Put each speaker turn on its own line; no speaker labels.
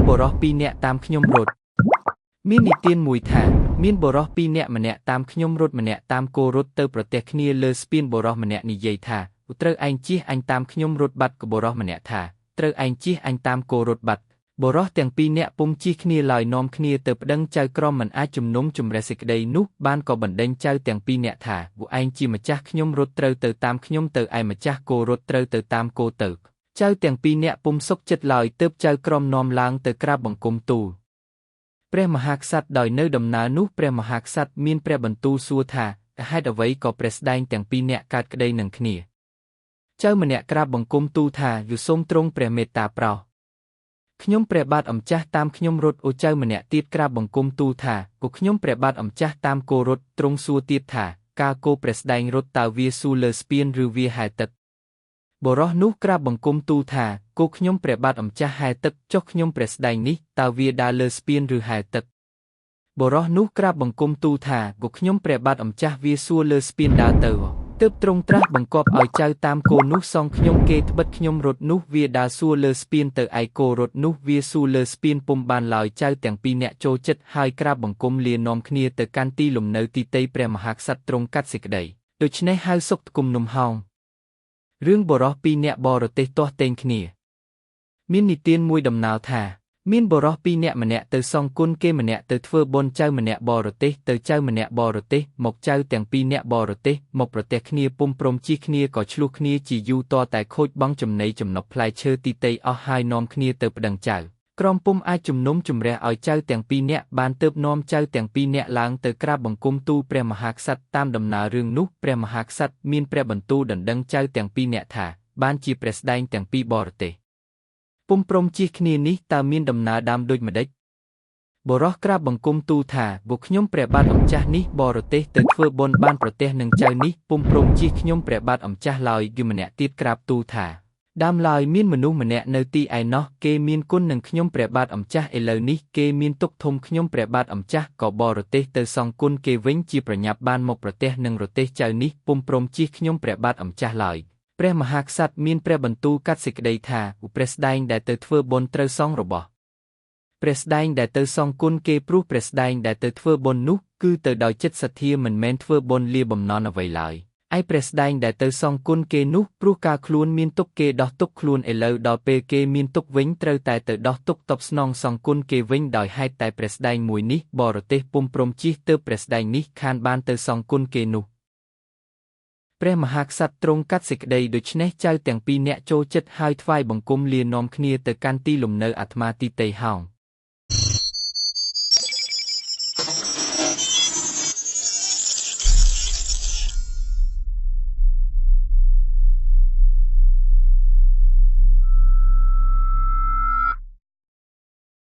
បរោះពីរនាក់តាមខ្ញុំរត់មាននិទានមួយថាមានបរោះពីរនាក់ម្នាក់តាមខ្ញុំរត់ម្នាក់តាមគោរត់ទៅប្រទះគ្នាលើស្ពានបរោះម្នាក់និយាយថាត្រូវឯងជិះអញតាមខ្ញុំរត់បាត់ក៏បរោះម្នាក់ថាត្រូវឯងជិះអញតាមគោរត់បាត់បរោះទាំងពីរនាក់ពុំជិះគ្នាឡើយនាំគ្នាទៅប្តឹងចៅក្រមមិនអាចជំនុំជម្រះសេចក្តីនោះបានក៏បណ្ដេញចៅទាំងពីរនាក់ថាពួកឯងជាម្ចាស់ខ្ញុំរត់ត្រូវទៅតាមខ្ញុំទៅឯម្ចាស់គោរត់ត្រូវទៅតាមគោទៅចៅទាំងពីរនាក់ពុំសុខចិត្តឡើយទើបចៅក្រមនាំឡើងទៅក្រាបបង្គំទូលព្រះមហាក្សត្រដោយនៅដំណើរនោះព្រះមហាក្សត្រមានព្រះបន្ទូលសួរថាហេតុអ្វីក៏ព្រះស្ដែងទាំងពីរនាក់កើតក្តីនឹងគ្នាចៅម្នាក់ក្រាបបង្គំទូលថាយសូមទ្រង់ព្រះមេត្តាប្រោសខ្ញុំព្រះបាទអម្ចាស់តាមខ្ញុំរត់អូចៅម្នាក់ទៀតក្រាបបង្គំទូលថាក៏ខ្ញុំព្រះបាទអម្ចាស់តាមគោរត់ទ្រង់សួរទៀតថាកាលគោព្រះស្ដែងរត់តើវាស៊ូលើស្ពានឬវាហែលទឹកបរោះនោះក្រាបបង្គំទូលថាគោខ្ញុំព្រះបាទអម្ចាស់ហែលទឹកចុះខ្ញុំព្រះស្ដែងនេះតើវាដើរលើស្ពានឬហែលទឹកបរោះនោះក្រាបបង្គំទូលថាគោខ្ញុំព្រះបាទអម្ចាស់វាស៊ូលើស្ពានដើរទៅទើបទ្រង់ត្រាស់បង្គាប់ឲ្យចៅតាមគោនោះសងខ្ញុំគេត្បិតខ្ញុំរត់នោះវាដើរស៊ូលើស្ពានទៅឯគោរត់នោះវាស៊ូលើស្ពានពុំបានឡើយចៅទាំងពីរនាក់ចូលចិត្តហើយក្រាបបង្គំលានាំគ្នាទៅកាន់ទីលំនៅទីតីព្រះមហាក្សត្រទ្រង់កាត់សេចក្តីដូច្នេះហៅសុខគុំនំហោងរឿងបរោះពីរនាក់បរទេសទាស់ទែងគ្នាមាននិទានមួយដំណើរថាមានបរោះពីរនាក់ម្នាក់ទៅសងគុណគេម្នាក់ទៅធ្វើបុណ្យចៅម្នាក់បរទេសទៅចៅម្នាក់បរទេសមកចៅទាំងពីរនាក់បរទេសមកប្រទះគ្នាពុំព្រមជិះគ្នាក៏ឆ្លោះគ្នាជាយូរតតែខូចបង់ចំណីចំណុកផ្លែឈើទីតីអស់ហើយនាំគ្នាទៅប្តឹងចៅក្រមពុំអាចជំនុំជម្រះឲ្យចៅទាំងពីរនាក់បានទើបនាំចៅទាំងពីរនាក់ឡើងទៅក្រាបបង្គំទូលព្រះមហាក្សត្រតាមដំណើររឿងនោះព្រះមហាក្សត្រមានព្រះបន្ទូលដណ្ដឹងចៅទាំងពីរនាក់ថាបានជាព្រះស្ដែងទាំងពីរបរទេសពុំព្រមជិះគ្នានេះតើមានដំណើរដើមដូចម្ដេចបរោះក្រាបបង្គំទូលថាពួកខ្ញុំព្រះបាទអម្ចាស់នេះបរទេសទៅធ្វើបុណ្យបានប្រទះនឹងចៅនេះពុំព្រមជិះខ្ញុំព្រះបាទអម្ចាស់ឡើយយម្នាក់ទៀតក្រាបទូលថាដើមឡើយមានមនុស្សម្នាក់នៅទីឯណោះគេមានគុណនឹងខ្ញុំព្រះបាទអម្ចាស់ឥឡូវនេះគេមានទុក្ខធំខ្ញុំព្រះបាទអម្ចាស់ក៏បរទេសទៅសងគុណគេវិញជាប្រញាប់បានមកប្រទះនឹងរទេសចៅនេះពុំព្រមជិះខ្ញុំព្រះបាទអម្ចាស់ឡើយព្រះមហាក្សត្រមានព្រះបន្ទូលកាត់សេចក្តីថាព្រះស្ដែងដែលទៅធ្វើបុណ្យត្រូវសងរបស់ព្រះស្ដែងដែលទៅសងគុណគេព្រោះព្រះស្ដែងដែលទៅធ្វើបុណ្យនោះគឺទៅដោយចិត្តសទ្ធាមិនមែនធ្វើបុណ្យលាបំណន់អ្វីឡើយឯព្រះស្ដែងដែលទៅសងគុណគេនោះព្រោះការខ្លួនមានទុក្ខគេដោះទុក្ខខ្លួនឥឡូវដល់ពេលគេមានទុក្ខវិញត្រូវតែទៅដោះទុក្ខតបស្នងសងគុណគេវិញដោយហេតុតែព្រះស្ដែងមួយនេះបរទេសពុំព្រមជិះទើបព្រះស្ដែងនេះខានបានទៅសងគុណគេនោះព្រះមហាក្សត្រទ្រង់កាត់សេចក្តីដូច្នេះចៅទាំងពីរនាក់ចូលចិត្តហើយថ្វាយបង្គំលានាំគ្នាទៅកាន់ទីលំនៅអាត្មាទីតីហោង